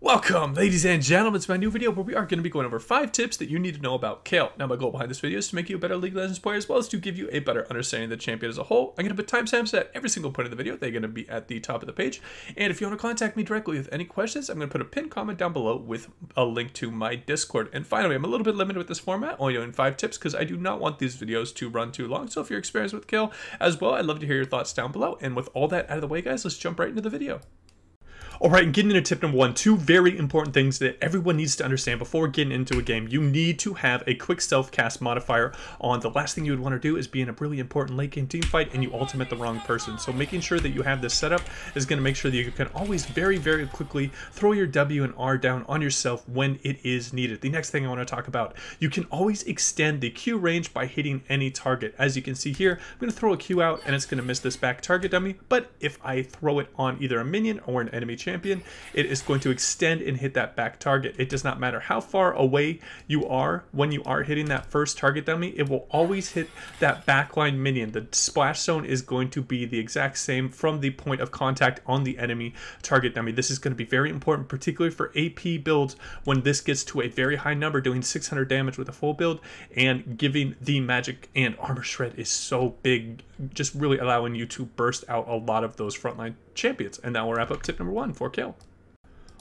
Welcome, ladies and gentlemen, to my new video where we are going to be going over 5 tips that you need to know about Kayle. Now, my goal behind this video is to make you a better League of Legends player as well as to give you a better understanding of the champion as a whole. I'm going to put timestamps at every single point of the video. They're going to be at the top of the page. And if you want to contact me directly with any questions, I'm going to put a pinned comment down below with a link to my Discord. And finally, I'm a little bit limited with this format, only doing 5 tips because I do not want these videos to run too long. So if you're experienced with Kayle as well, I'd love to hear your thoughts down below. And with all that out of the way, guys, let's jump right into the video. Alright, and getting into tip number 1, 2 very important things that everyone needs to understand before getting into a game. You need to have a quick self-cast modifier on. The last thing you would want to do is be in a really important late game team fight and you ultimate the wrong person. So making sure that you have this set up is going to make sure that you can always very quickly throw your W and R down on yourself when it is needed. The next thing I want to talk about, you can always extend the Q range by hitting any target. As you can see here, I'm going to throw a Q out and it's going to miss this back target dummy, but if I throw it on either a minion or an enemy champion, it is going to extend and hit that back target. It does not matter how far away you are when you are hitting that first target dummy, it will always hit that backline minion. The splash zone is going to be the exact same from the point of contact on the enemy target dummy. This is going to be very important, particularly for AP builds when this gets to a very high number, doing 600 damage with a full build, and giving the magic and armor shred is so big, just really allowing you to burst out a lot of those frontline champions. And that will wrap up tip number 1 for Kayle.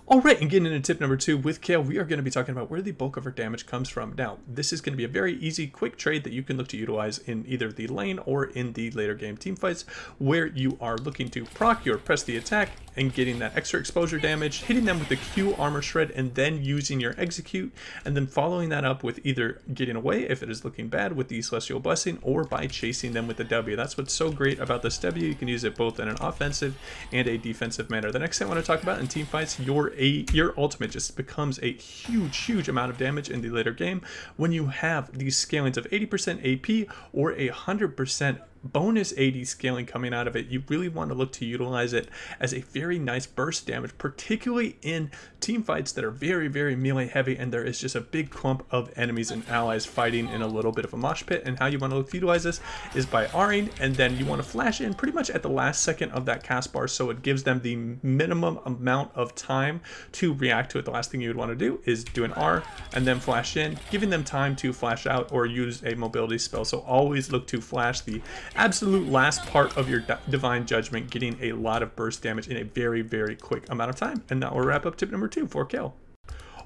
Alright, and getting into tip number 2 with Kayle, we are going to be talking about where the bulk of our damage comes from. Now, this is going to be a very easy, quick trade that you can look to utilize in either the lane or in the later game team fights, where you are looking to proc your press the attack and getting that extra exposure damage, hitting them with the Q armor shred, and then using your execute, and then following that up with either getting away if it is looking bad with the Celestial Blessing, or by chasing them with the W. That's what's so great about this W. You can use it both in an offensive and a defensive manner. The next thing I want to talk about in team fights, your ultimate just becomes a huge amount of damage in the later game when you have these scalings of 80% AP or 100% bonus AD scaling coming out of it. You really want to look to utilize it as a very nice burst damage, particularly in team fights that are very melee heavy and there is just a big clump of enemies and allies fighting in a little bit of a mosh pit. And how you want to look to utilize this is by R'ing, and then you want to flash in pretty much at the last second of that cast bar, so it gives them the minimum amount of time to react to it. The last thing you would want to do is do an R and then flash in, giving them time to flash out or use a mobility spell. So always look to flash the absolute last part of your divine judgment, getting a lot of burst damage in a very quick amount of time. And that will wrap up tip number 2 for Kayle.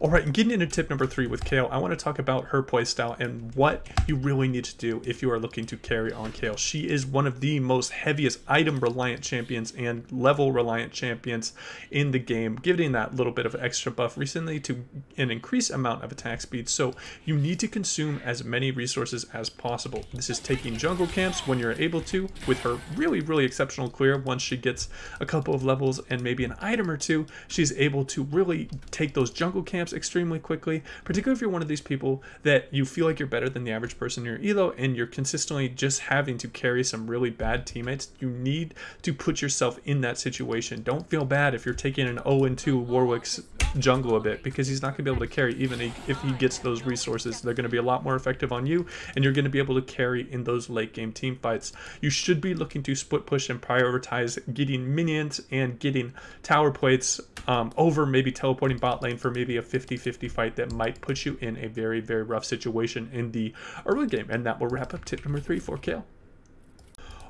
Alright, and getting into tip number 3 with Kayle, I want to talk about her playstyle and what you really need to do if you are looking to carry on Kayle. She is one of the most heaviest item reliant champions and level reliant champions in the game, giving that little bit of extra buff recently to an increased amount of attack speed. So you need to consume as many resources as possible. This is taking jungle camps when you're able to, with her really exceptional clear. Once she gets a couple of levels and maybe an item or two, she's able to really take those jungle camps extremely quickly, particularly if you're one of these people that you feel like you're better than the average person in your elo and you're consistently just having to carry some really bad teammates. You need to put yourself in that situation. Don't feel bad if you're taking an 0-2 Warwick's jungle a bit, because he's not going to be able to carry even if he gets those resources. They're going to be a lot more effective on you, and you're going to be able to carry in those late game team fights. You should be looking to split push and prioritize getting minions and getting tower plates over maybe teleporting bot lane for maybe a 50-50 fight that might put you in a very rough situation in the early game. And that will wrap up tip number 3 for Kayle.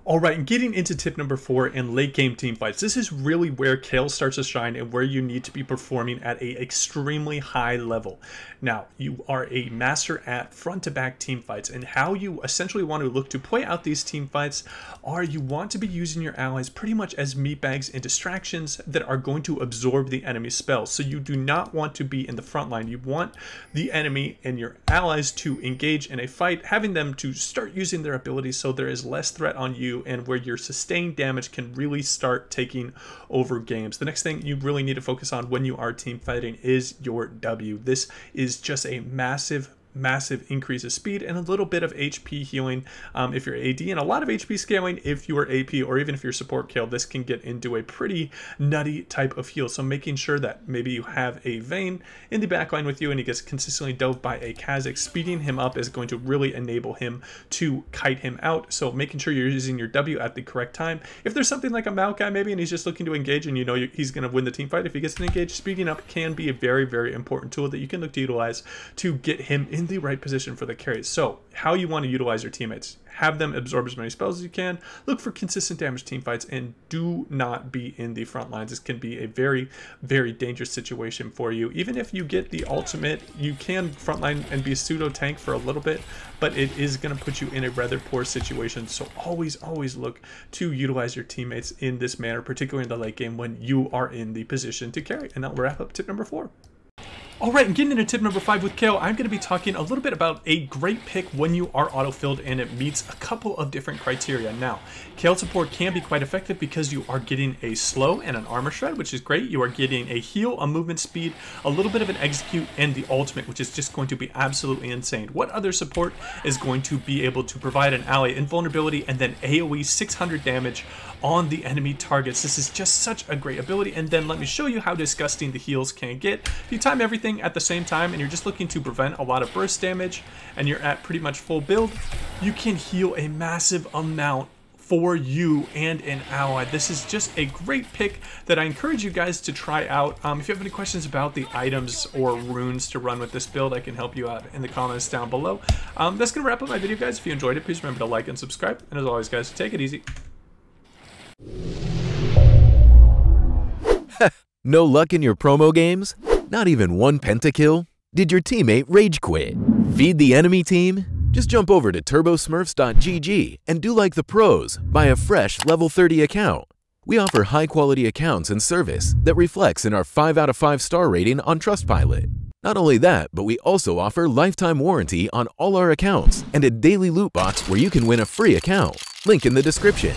Alright, and getting into tip number 4 in late game team fights, this is really where Kayle starts to shine and where you need to be performing at a extremely high level. Now, you are a master at front to back team fights, and how you essentially want to look to play out these team fights are you want to be using your allies pretty much as meatbags and distractions that are going to absorb the enemy's spells. So you do not want to be in the front line. You want the enemy and your allies to engage in a fight, having them to start using their abilities so there is less threat on you and where your sustained damage can really start taking over games. The next thing you really need to focus on when you are team fighting is your W. This is just a massive massive increase of speed and a little bit of HP healing if you're AD, and a lot of HP scaling if you are AP, or even if you're support Kayle. This can get into a pretty nutty type of heal. So making sure that maybe you have a Vayne in the backline with you and he gets consistently dove by a Kha'Zix, speeding him up is going to really enable him to kite him out. So making sure you're using your W at the correct time. If there's something like a Maokai maybe and he's just looking to engage and you know he's going to win the team fight, if he gets to engage, speeding up can be a very, very important tool that you can look to utilize to get him in the right position for the carries. So how you want to utilize your teammates: have them absorb as many spells as you can, look for consistent damage team fights, and do not be in the front lines. This can be a very, very dangerous situation for you. Even if you get the ultimate, you can frontline and be a pseudo tank for a little bit, but it is going to put you in a rather poor situation. So always look to utilize your teammates in this manner, particularly in the late game when you are in the position to carry. And that'll wrap up tip number 4. Alright, and getting into tip number 5 with Kayle, I'm going to be talking a little bit about a great pick when you are auto-filled and it meets a couple of different criteria. Now, Kayle support can be quite effective because you are getting a slow and an armor shred, which is great. You are getting a heal, a movement speed, a little bit of an execute, and the ultimate, which is just going to be absolutely insane. What other support is going to be able to provide an ally invulnerability and then AoE 600 damage on the enemy targets? This is just such a great ability. And then let me show you how disgusting the heals can get. If you time everything at the same time and you're just looking to prevent a lot of burst damage and you're at pretty much full build, you can heal a massive amount for you and an ally. This is just a great pick that I encourage you guys to try out. If you have any questions about the items or runes to run with this build, I can help you out in the comments down below. That's gonna wrap up my video, guys. If you enjoyed it, please remember to like and subscribe, and as always, guys, take it easy. No luck in your promo games? Not even one pentakill? Did your teammate rage quit? Feed the enemy team? Just jump over to turbosmurfs.gg and do like the pros, buy a fresh level 30 account. We offer high-quality accounts and service that reflects in our 5 out of 5 star rating on Trustpilot. Not only that, but we also offer lifetime warranty on all our accounts and a daily loot box where you can win a free account. Link in the description.